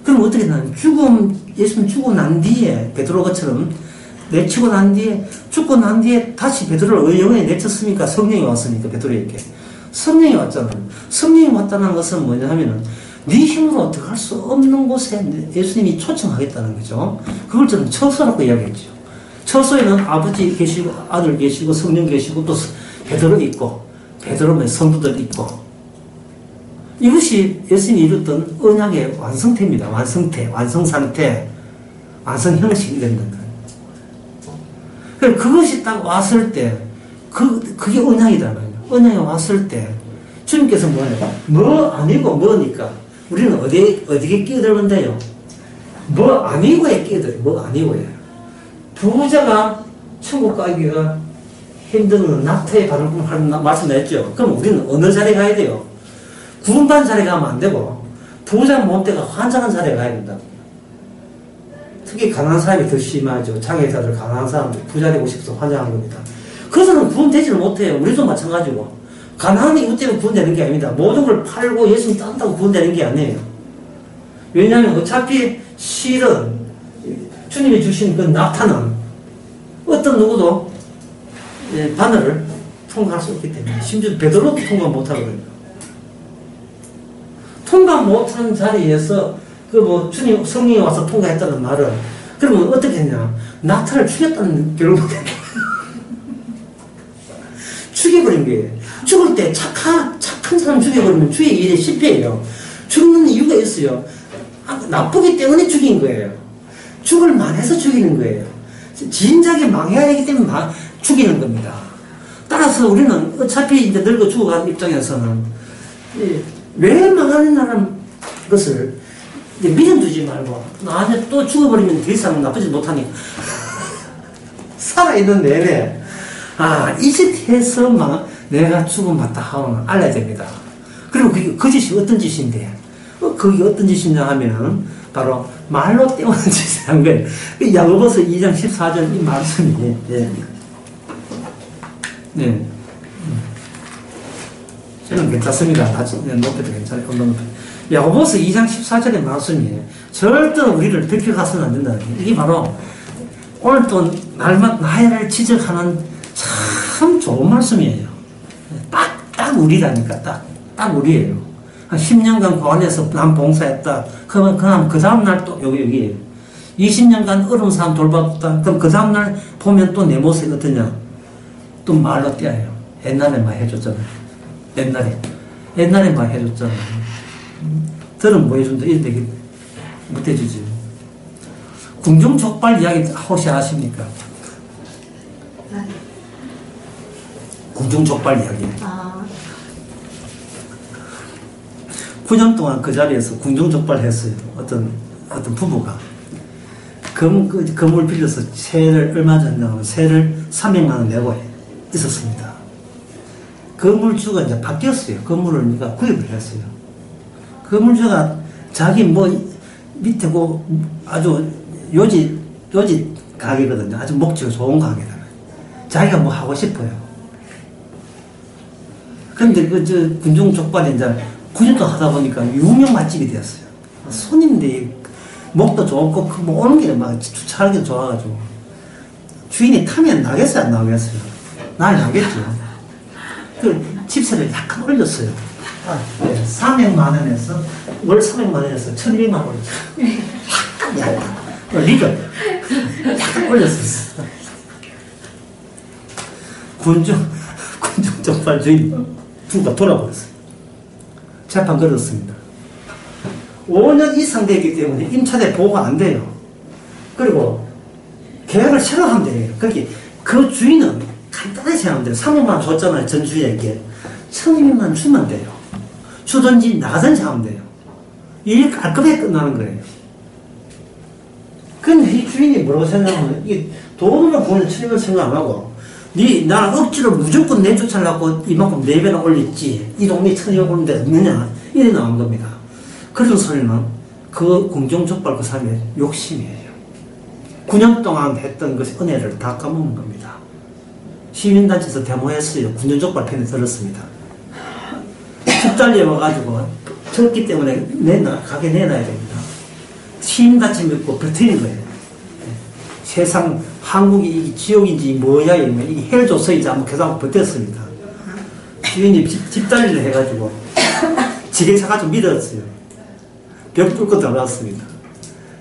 그럼 어떻게 되나요? 예수님 죽고 난 뒤에, 베드로처럼 내치고 난 뒤에, 죽고 난 뒤에 다시 베드로를 영원히 내쳤으니까 성령이 왔으니까, 베드로에게. 성령이 왔잖아요. 성령이 왔다는 것은 뭐냐 하면은, 네 힘으로 들어갈 수 없는 곳에 예수님이 초청하겠다는 거죠. 그걸 저는 처소라고 이야기했죠. 처소에는 아버지 계시고, 아들 계시고, 성령 계시고, 또 베드로 있고, 베드로의 성도들 있고, 이것이 예수님이 이뤘던 언약의 완성태입니다. 완성태, 완성상태, 완성 형식이 된다는 거예요. 그것이 딱 왔을 때, 그게 언약이잖아요. 언약이 왔을 때, 주님께서 뭐예요? 뭐 아니고 뭐니까, 우리는 어디에 끼어들면 뭐 아니고에 끼어들어요. 뭐 아니고에. 부자가 천국 가기가 힘든 낙태의 발을 말씀했죠. 그럼 우리는 어느 자리에 가야 돼요? 구원받은 자리에 가면 안 되고, 부자 몸때가 환장한 자리에 가야 된다. 특히 가난한 사람이 더 심하죠. 장애자들, 가난한 사람들, 부자 되고 싶어서 환장한 겁니다. 그래서는 구원되지를 못해요. 우리도 마찬가지고. 가난한 이유 때문에 구원되는 게 아닙니다. 모든 걸 팔고 예수님 딴다고 구원되는 게 아니에요. 왜냐하면 어차피 실은 주님이 주신 그 낙타는 어떤 누구도 바늘을 통과할 수 없기 때문에, 심지어 베드로도 통과 못하거든요. 통과 못하는 자리에서 주님 성령이 와서 통과했다는 말은, 그러면 어떻게 했냐? 낙타를 죽였다는 결론이 죽여버린 거예요. 죽을 때 착한 사람 죽여버리면 주의 일에 실패해요. 죽는 이유가 있어요. 나쁘기 때문에 죽인 거예요. 죽을 만해서 죽이는 거예요. 진작에 망해야 하기 때문에 죽이는 겁니다. 따라서 우리는 어차피 이제 늙어 죽어가는 입장에서는 왜 망하는 것을 이제 미련 두지 말고 나한테 또 죽어버리면 더 이상 나쁘지 못하니까 살아있는 내내 이 짓해서 내가 죽음받다 하고는 알아야 됩니다. 그리고 그 짓이 어떤 짓인데, 그게 어떤 짓이냐 하면은 바로 말로 때우는 짓을 한 거예요. 야고보서 2장 14절 이 말씀이, 저는 괜찮습니다. 높여도 괜찮아요. 야고보서 2장 14절의 말씀이 절대 우리를 들켜가서는 안 된다는 거예요. 이게 바로 오늘 또 나를 지적하는 참 좋은 말씀이에요. 딱 우리라니까, 딱 우리예요. 한 10년간 고안에서 난 봉사했다. 그럼 그 다음날 또 여기에요. 20년간 어려운 사람 돌봤다. 그럼 그 다음날 보면 또 내 모습이 어떠냐? 또 말로 떼어요. 옛날에 막 해줬잖아요. 옛날에 막 해줬잖아요. 들은 뭐 해준다. 이렇게 못 해주지. 궁중족발 이야기 혹시 아십니까? 궁중족발 이야기. 9년 동안 그 자리에서 궁중족발 했어요. 어떤 부부가. 건물 빌려서 세를 얼마 전에 나오면 세를 300만 원 내고 있었습니다. 건물주가 이제 바뀌었어요. 건물을 우리가 구입을 했어요. 건물주가 자기 밑에 아주 요지 가게거든요. 아주 목적이 좋은 가게다. 자기가 하고 싶어요. 근데 군중족발이 이제 9년 동안 하다 보니까 유명 맛집이 되었어요. 손님들이 목도 좋고, 오는 길에 주차하기도 좋아가지고. 주인이 타면 나겠어요, 안 나겠어요? 나겠죠. 집세를 약간 올렸어요. 300만 원에서, 월 300만 원에서 1200만 원 올렸어요. 약간, 리그. 약간 올렸었어. 군중족발 주인 부가 돌아버렸어요. 재판 걸었습니다. 5년 이상 되기 때문에 임차대 보호가 안 돼요. 그리고 계약을 새로 하면 돼요. 그렇게 그 주인은 간단하게 생각하면 돼요. 3억만 줬잖아요. 전 주인에게. 1,200만 주면 돼요. 주든지 나가든지 하면 돼요. 이게 깔끔하게 끝나는 거예요. 근데 이 주인이 뭐라고 생각하면, 이게 돈으로 보는 1,200만 생각 안 하고, 나는 억지로 무조건 내쫓으려고 이만큼 4배나 올렸지. 이 동네 1,200 올린 데 없느냐. 이래 나온 겁니다. 그런 소리는 그 공정족발 그 사람의 욕심이에요. 9년 동안 했던 그 은혜를 다 까먹는 겁니다. 시민단체에서 데모했어요. 9년 족발 편에 들었습니다. 집달리에 와가지고 졌기 때문에 가게 내놔야 됩니다. 시민단체 믿고 버티는 거예요. 세상 한국이 이게 지옥인지 뭐야 이러면 이게 헬조서이지 한번 계속 버텼습니다. 주인이 집달리를 해가지고 지게차가 좀 믿었어요. 벽 뚫고 들어갔습니다.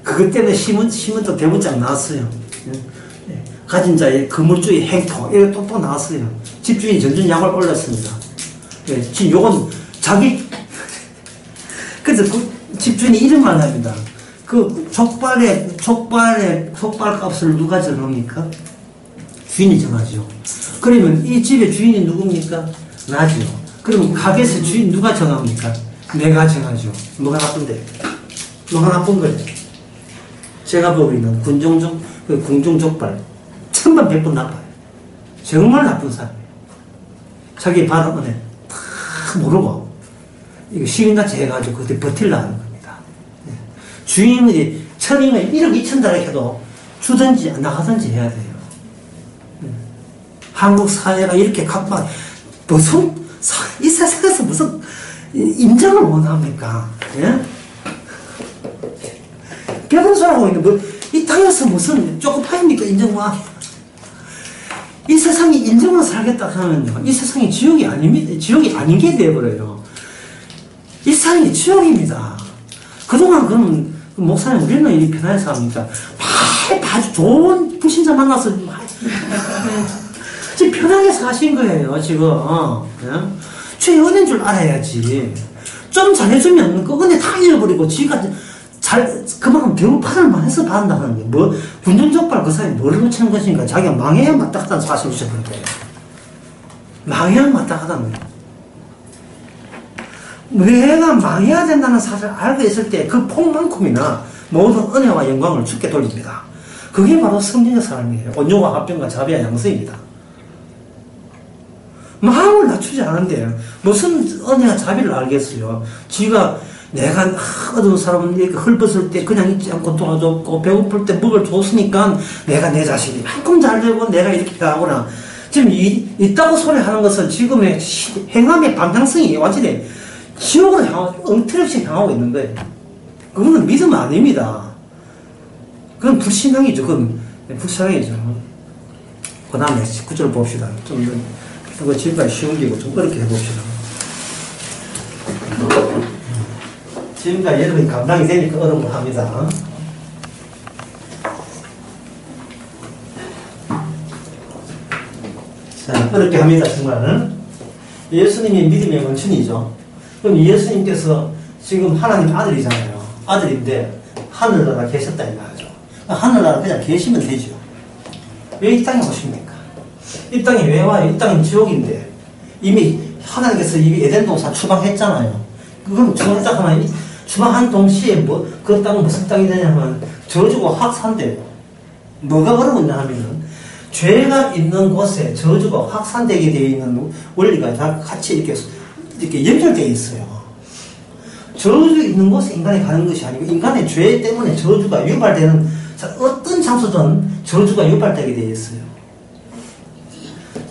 그것 때문에 시민도 대문짝 나왔어요. 가진 자의 건물주의 행토 이렇게 또 나왔어요. 집주인이 점점 약을 올렸습니다. 지금 요건 자기 그래서 그 집주인이 이런 말 합니다. 그 족발값을 누가 정합니까? 주인이 정하죠. 그러면 이 집의 주인이 누굽니까? 나죠. 그러면 가게에서 주인 누가 정합니까? 내가 정하죠. 뭐가 나쁜데? 뭐가 나쁜 거예요? 제가 보기에는 궁중족발 1000번 100번 나빠요. 정말 나쁜 사람이에요. 자기 받은 은혜 다 모르고 이거 시민같이 해가지고 그때 버틸라는 겁니다. 주인이 1,000이면 1억 2천 달러 해도 주든지 나가든지 해야 돼요. 한국 사회가 이렇게 각박 무슨 이 세상에서 무슨 인정을 원합니까? 예? 변호사라고 있는데 이 땅에서 무슨 쪼급파입니까? 인정과 이 세상이 인정으로 살겠다 하면요, 이 세상이 지옥이 아닙니다. 지옥이 아닌 게 되어버려요. 이 세상이 지옥입니다. 그동안 그럼 목사님 우리는 이 편하게 삽니까? 아주 좋은 불신자 만나서 지금 편하게 사신 거예요 지금. 죄 은혜인 줄 알아야지. 좀 잘해주면 그 은혜 다 잃어버리고 지가 그만큼 배고파질만 해서 받는다는 게 뭐 군전족발 그 사람이 뭘 놓치는 것인가. 자기가 망해야 마땅하다는 사실을 주셔버린 거예요. 망해야 마땅하다는 거예요. 내가 망해야 된다는 사실을 알고 있을 때 그 폭만큼이나 모든 은혜와 영광을 주께 돌립니다. 그게 바로 성령의 사람이에요. 온유와 화평과 자비와 양성입니다. 마음을 낮추지 않은데 무슨 은혜와 자비를 알겠어요. 지가 내가 어두운 사람은 이렇게 헐벗을 때 그냥 있지 않고 도와줬고 배고플 때 먹을 줬으니까 내가 내 자식이 만큼 잘 되고 내가 이렇게 하거나 지금 있다고 소리하는 것은 지금의 행함의 방향성이 완전히 지옥으로 향하고 엉터리없이 향하고 있는 거예요. 그거는 믿음 아닙니다. 그건 불신앙이죠. 그건 불신앙이죠. 그 다음에 19절 봅시다. 좀 이거 지금까지 쉬운 게고 좀 어렵게 해봅시다. 지금까지 여러분이 감당이 되니까 어려운 거 합니다. 자, 어렵게 합니다. 정말. 예수님이 믿음의 원천이죠. 그럼 예수님께서 지금 하나님 아들이잖아요. 아들인데 하늘나라 계셨다 이 말이죠. 하늘나라 그냥 계시면 되죠. 왜 이 땅에 오십니까? 이 땅에 왜 와요? 이 땅은 지옥인데 이미 하나님께서 이미 에덴 동산 추방했잖아요. 그건 추방한 동시에 그 땅은 무슨 땅이 되냐면 저주고 확산돼요. 뭐가 어려웠냐 하면은 죄가 있는 곳에 저주가 확산되게 되어 있는 원리가 다 같이 이렇게 연결되어 있어요. 저주 있는 곳에 인간이 가는 것이 아니고 인간의 죄 때문에 저주가 유발되는 어떤 장소든 저주가 유발되게 되어 있어요.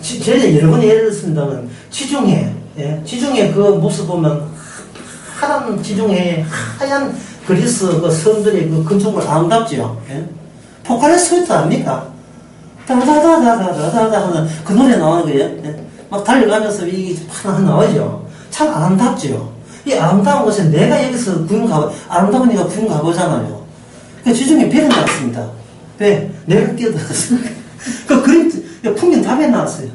제가 여러 번 예를 들었습니다만 지중해 그 모습 보면 하얀 지중해 하얀 그리스 그 섬들의 그 건축물 아름답지요. 포칼레스 스웨트 압니까? 다다다다다다다 하는 그 노래 나오는 거예요. 막 달려가면서 이게 하나 나오죠. 참 아름답지요. 이 아름다운 곳에 내가 여기서 아름다운 데가 구경 가보잖아요. 그 지중해 배는 나왔습니다. 배, 내가 끼어들었어요. 그 그림, 풍경 다 배 나왔어요.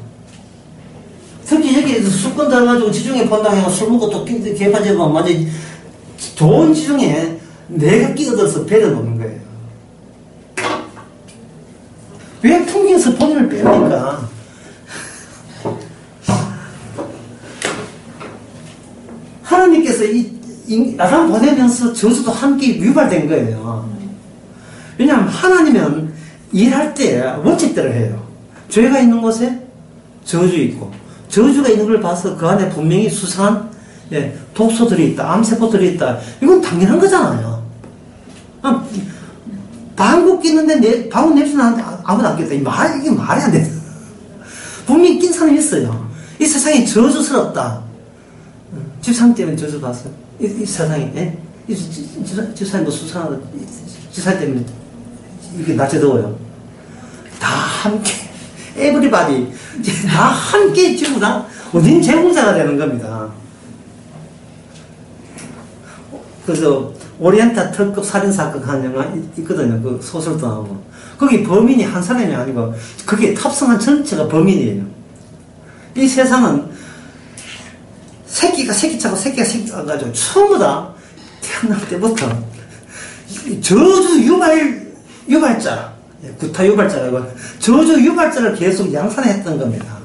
특히 여기 술꾼 들어가지고 지중해 본다고 해서 술 먹고 또 개판제보면 완전 좋은 지중해 내가 끼어들어서 배를 놓는 거예요. 어디서 본인을 빼니까. 하나님께서 아담 보내면서 저주도 함께 유발된 거예요. 왜냐하면 하나님은 일할 때 원칙대로 해요. 죄가 있는 곳에 저주 있고, 저주가 있는 걸 봐서 그 안에 분명히 수상한 독소들이 있다, 암세포들이 있다. 이건 당연한 거잖아요. 방구 끼는데 방구 냄새 나는데 아무도 안 꼈다. 이게 말이 안 돼. 분명히 낀 사람이 있어요. 이 세상이 저주스럽다. 집사님 때문에 저주 봤어요. 이 세상에, 집사님 뭐 수상하다. 집사님 때문에 이게 낮에 더워요. 다 함께, 에브리바디, 다 함께 지금 다 어딘 제공자가 되는 겁니다. 그래서 오리엔탈 특급 살인사건 하는 영화 있거든요. 그 소설도 나오고. 거기 범인이 한 사람이 아니고, 그게 탑승한 전체가 범인이에요. 이 세상은 새끼가 새끼 차고 새끼가 새끼 차가지고 전부 다 태어날 때부터 저주 유발자, 구타 유발자라고 저주 유발자를 계속 양산했던 겁니다.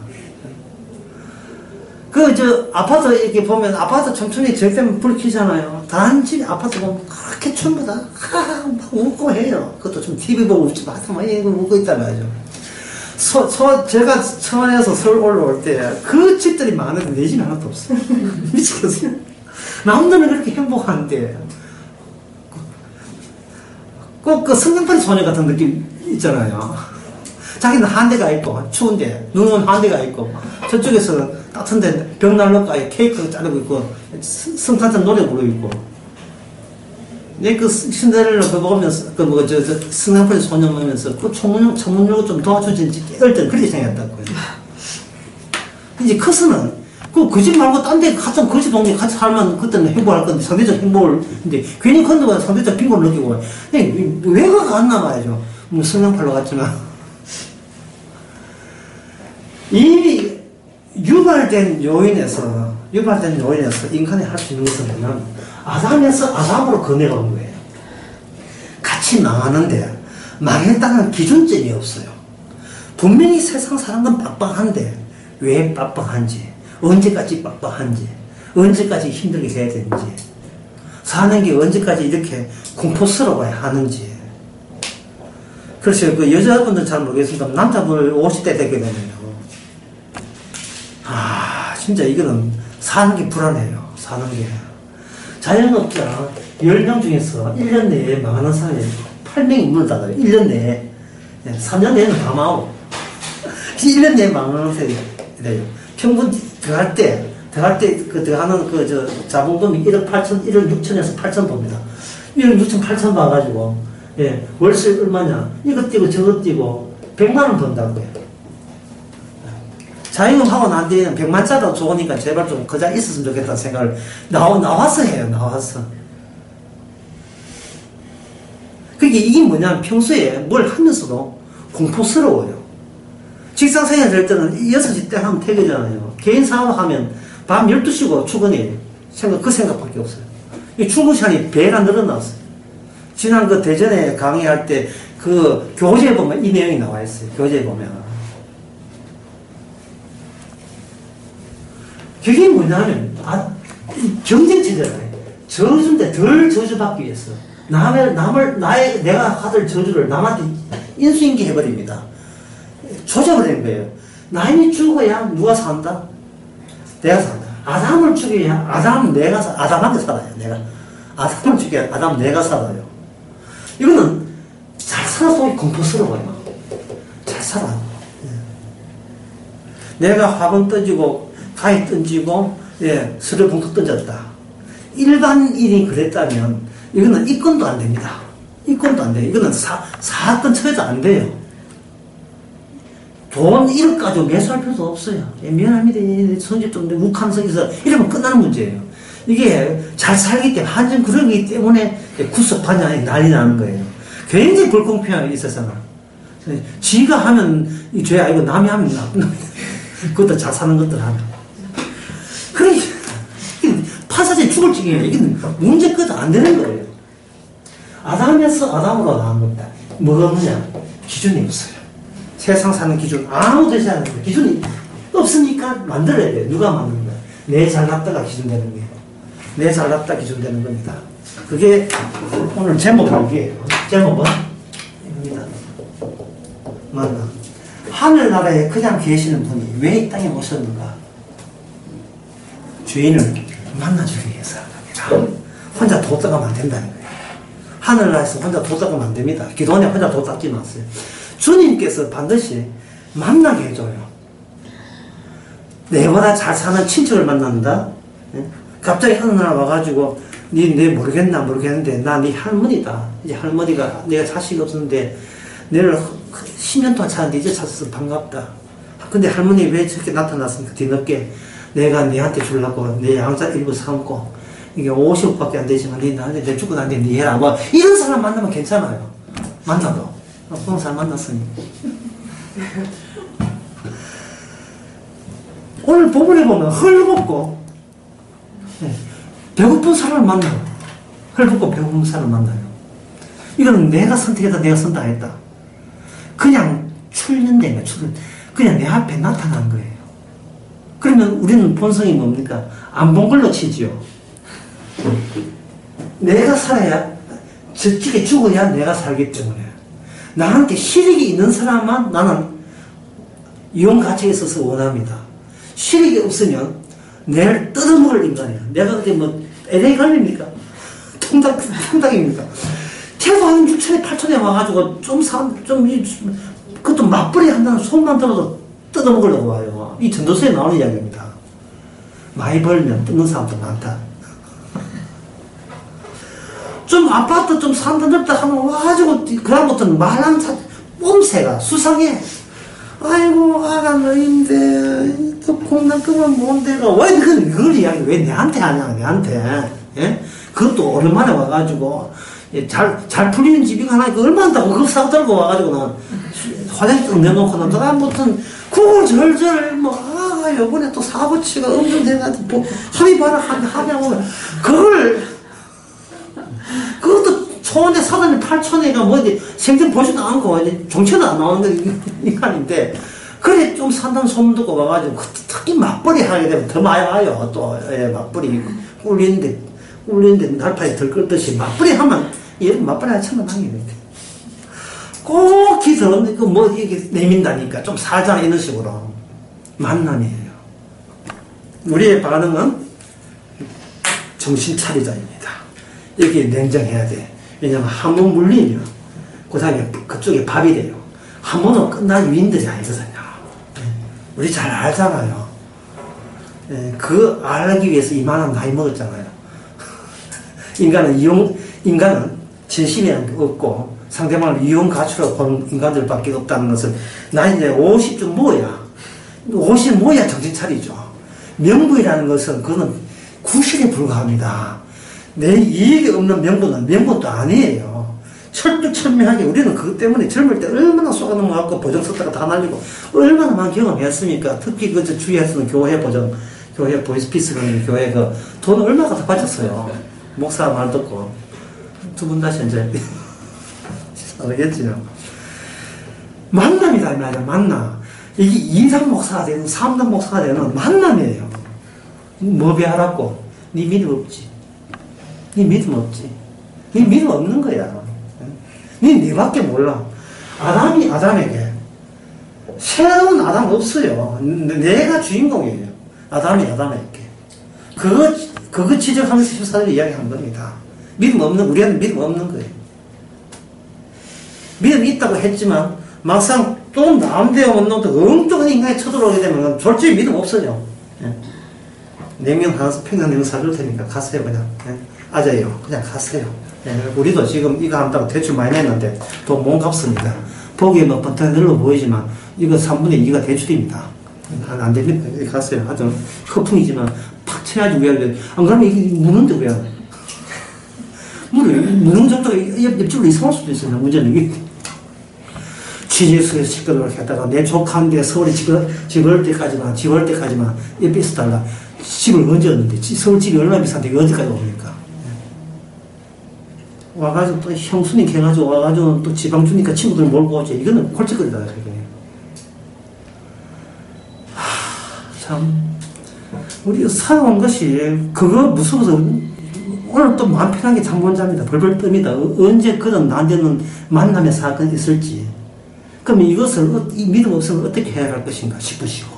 아파트 이렇게 보면 아파트 청춘이 저녁 되면 불 켜잖아요. 단지 아파트 보면 그렇게 전부 다 막 웃고 해요. 그것도 좀 TV 보고 웃지 마세요. 막 이거 웃고 있단 말이죠. 제가 천안에서 서울 올라올 때 그 집들이 많은데 내 집이 하나도 없어요. 미치겠어요. 남들은 그렇게 행복한데 꼭 그 성냥팔이 소녀 같은 느낌 있잖아요. 자기는 한 대가 있고 추운데 눈은 한 대가 있고 저쪽에서 따뜻한데 벽난로가에 케이크 자르고 있고 성탄절 노래 부르고 있고 내 그 신데렐라 그거 보면서 성냥팔이 소녀 보면서 그 창문 열고 좀 도와주지 깨달 때 그렇게 생각했다고요. 이제 커서는 그 집 말고 딴 데 같은 거지 동네 같이 살면 그때는 행복할 건데 상대적 행복을 근데 괜히 건너가 상대적 빈곤을 느끼고 외가가 안 남아야죠. 뭐 성냥팔로 갔지만 이 유발된 요인에서 인간이 할 수 있는 것은 뭐냐면 아담에서 아담으로 건너온 거예요. 같이 망하는데 망했다는 기준점이 없어요. 분명히 세상 사람은 빡빡한데 왜 빡빡한지, 언제까지 빡빡한지, 언제까지 힘들게 해야 되는지, 사는 게 언제까지 이렇게 공포스러워야 하는지. 그래서 그 여자분들 잘 모르겠습니다. 남자분을 50대 되게 되면요. 진짜 이거는 사는 게 불안해요. 사는 게. 자영업자 10명 중에서 1년 내에 망하는 사람이 8명이 문을 닫아요. 1년 내에. 3년 내에는 다 망하고. 1년 내에 망하는 사람이 돼요. 평균 들어갈 때, 들어가는 자본금이 1억 6천에서 8천 봅니다. 1억 6천, 8천 봐가지고, 월세 얼마냐. 이것 띄고 저것 띄고 100만 원 번다고요. 자영업하고 난 뒤에는 100만짜리로 좋으니까 제발 좀 그자 있었으면 좋겠다는 생각을 나와서 해요. 나와서. 그게 이게 뭐냐면 평소에 뭘 하면서도 공포스러워요. 직장생활 될 때는 6시 때 하면 퇴근이잖아요. 개인 사업하면 밤 12시고 출근이에요. 그 생각밖에 없어요. 이 출근 시간이 배가 늘어났어요. 지난 그 대전에 강의할 때 그 교재에 보면 이 내용이 나와 있어요. 교재에 보면. 그게 뭐냐면, 경쟁체잖아요. 저주인데 덜 저주받기 위해서. 내가 받을 저주를 남한테 인수인계 해버립니다. 조져버린 거예요. 남이 죽어야 누가 산다? 내가 산다. 아담을 죽여야 아담한테 살아요. 아담을 죽여야 내가 살아요. 이거는 잘 살아도 공포스러워요. 잘 살아. 내가 화분 던지고, 가위 던지고, 수레 봉투 던졌다. 일반인이 그랬다면, 이거는 입건도 안 됩니다. 입건도 안 돼요. 이거는 사건 처리도 안 돼요. 돈 1억 가지고 매수할 필요도 없어요. 미안합니다. 손질 좀 욱함성 있어. 이러면 끝나는 문제예요. 이게 잘 살기 때문에, 한정 그러기 때문에 구속 반장이 난리 나는 거예요. 굉장히 불공평하게 이 세상은. 지가 하면 이 죄 아니고 남이 하면 나쁜 놈이다. 그것도 잘 사는 것들 하면. 그래, 파사제 죽을 지경이에요. 이게 문제 끝 안 되는 거예요. 아담에서 아담으로 나온 겁니다. 뭐가 없냐? 기준이 없어요. 세상 사는 기준 아무도 되지 않는 거예요. 기준이 없으니까 만들어야 돼요. 누가 만드는 거예요? 내 잘났다가 기준 되는 거예요. 내 잘났다 기준 되는 겁니다. 그게 오늘 제목이에요. 제목은 입니다. 맞나? 하늘나라에 그냥 계시는 분이 왜 이 땅에 오셨는가? 주인을 만나주기 위해서 합니다. 혼자 도둑하면 안 된다는 거예요. 하늘나라에서 혼자 도둑하면 안 됩니다. 기도원에 혼자 도둑지 마세요. 주님께서 반드시 만나게 해줘요. 내보다 잘 사는 친척을 만난다? 갑자기 어느 날 와가지고 네 모르겠는데 나 네 할머니다. 이제 할머니가 내가 자식이 없었는데 너를 10년 동안 찾았는데 이제 찾아서 반갑다. 근데 할머니 왜 저렇게 나타났습니까? 뒤늦게 내가 네한테 주려고 내 양자 일부 삼고 이게 50억밖에 안 되지만 네 나한테 내 죽고 나한테 네 해라. 뭐 이런 사람 만나면 괜찮아요. 만나도 그런 사람 만났으니 오늘 부분에 보면 헐벗고 배고픈 사람을 만나요. 헐벗고 배고픈 사람을 만나요. 이거는 내가 선택했다 내가 선택했다. 그냥 출현되는 출현. 그냥 내 앞에 나타난 거예요. 그러면 우리는 본성이 뭡니까? 안 본 걸로 치지요. 내가 살아야 저쪽에 죽어야 내가 살기 때문에 나한테 실익이 있는 사람만 나는 이용 가치에 있어서 원합니다. 실익이 없으면 내를 뜯어먹을 인간이에요. 내가 그때 뭐 LA 갈립니까? 통닭입니까? 태도 한 6천에 8천에 와가지고 그것도 맞벌이 한다는 소문만 들어도 뜯어먹으려고 와요. 이 전도서에 나오는 이야기입니다. 많이 벌면 뜯는 사람도 많다. 좀 아파트 좀 산다 넓다 하면 와가지고 그다음부터는 말하는 뽐새가 수상해. 아이고 아가 너인데 또 공단 그만 뭔데가 왜 그걸 이야기 왜 내한테 하냐 내한테. 예? 그것도 오랜만에 와가지고 잘 풀리는 집이 하나 있고 얼마나 다고 그거 사고 들고 와가지고는 화장실 내놓고는 그다음부터는 그걸 절절 요번에 또 사고치가 엄청 돼가지고 합의봐라 합의하고 그것도 초원에 사단이 8천에가 뭐지 생전 보지도 않고 정체도 안 나오는 인간인데 그래 좀 산다는 소문 듣고 와가지고 특히 맞벌이 하게 되면 더 많이 와요. 또 맞벌이 울리는데 날파에 들끓듯이 맞벌이 하면 맞벌이 하면 천만하게 돼. 꼭 기서는 이게 내민다니까 좀 살자 이런 식으로 만남이에요. 우리의 반응은 정신 차리자입니다. 여기에 냉정해야 돼. 왜냐면 한 번 물리면 그 다음에 그쪽에 밥이 돼요. 한 번은 끝난 위인들이 아니거든요. 우리 잘 알잖아요. 그 알기 위해서 이만한 나이 먹었잖아요. 인간은 진심이라는 게 없고 상대방을 이용 가치로 보는 인간들밖에 없다는 것을 나 이제 50쯤 모여야 50 모여야 정신 차리죠. 명분이라는 것은 그거는 구실에 불과합니다. 내 이익이 없는 명분도 아니에요. 철두철미하게 우리는 그것 때문에 젊을 때 얼마나 쏘가 넘어갖고 보정 썼다가 다 날리고 얼마나 많은 경험했습니까? 특히 그 주위에서는 교회 보이스피스라는 교회 돈 얼마나 다 바쳤어요. 목사 말 듣고 두 분 다시 이제 알겠지요. 만남이다 이 말이야. 만남. 이게 2단 목사가 되는 3단 목사가 되는 만남이에요. 뭐 배하라고? 네 믿음 없지. 네 믿음 없지. 네 믿음 없는 거야. 네 밖에 몰라. 아담에게 새로운 아담 없어요. 내가 주인공이에요. 아담에게. 그거 지적하면서 14절에 이야기한 겁니다. 우리한테 믿음 없는 거예요. 믿음이 있다고 했지만 막상 또 남대요 없는 엉뚱한 인간이 쳐들어오게 되면 솔직히 믿음 없어요. 냉면 하나서 평양 냉면 사줄 테니까 가세요 그냥. 아자예요. 그냥 가세요. 우리도 지금 이거 한다고 대출 많이 냈는데 돈 못 갚습니다. 보기에 번쩍 늘러 보이지만 이거 3분의 2가 대출입니다. 안 됩니다. 가세요. 아주 허풍이지만 팍 쳐야지 왜 안 그러면 이게 무는데 왜 무능 정도가 옆집으로 이상할 수도 있어요. 문제는 이게 취직서에서 직급을 했다가 내 조카인데 서울에 집 올 때까지만 옆에 있어달라. 집을 언제 얻는데 서울 집이 얼마나 비싼데 어디까지 옵니까? 와가지고 또 형수님 해가지고 와가지고 또 지방 주니까 친구들 몰고 오지. 이거는 골칫거리다. 참, 우리 살아온 것이, 그거 무서워서, 오늘 또 마음 편한 게 잠본자입니다. 벌벌 뜹니다. 언제 그런 나한테는 만남의 사건이 있을지. 그럼 이것을, 이 믿음 없으면 어떻게 해야 할 것인가 싶으시고.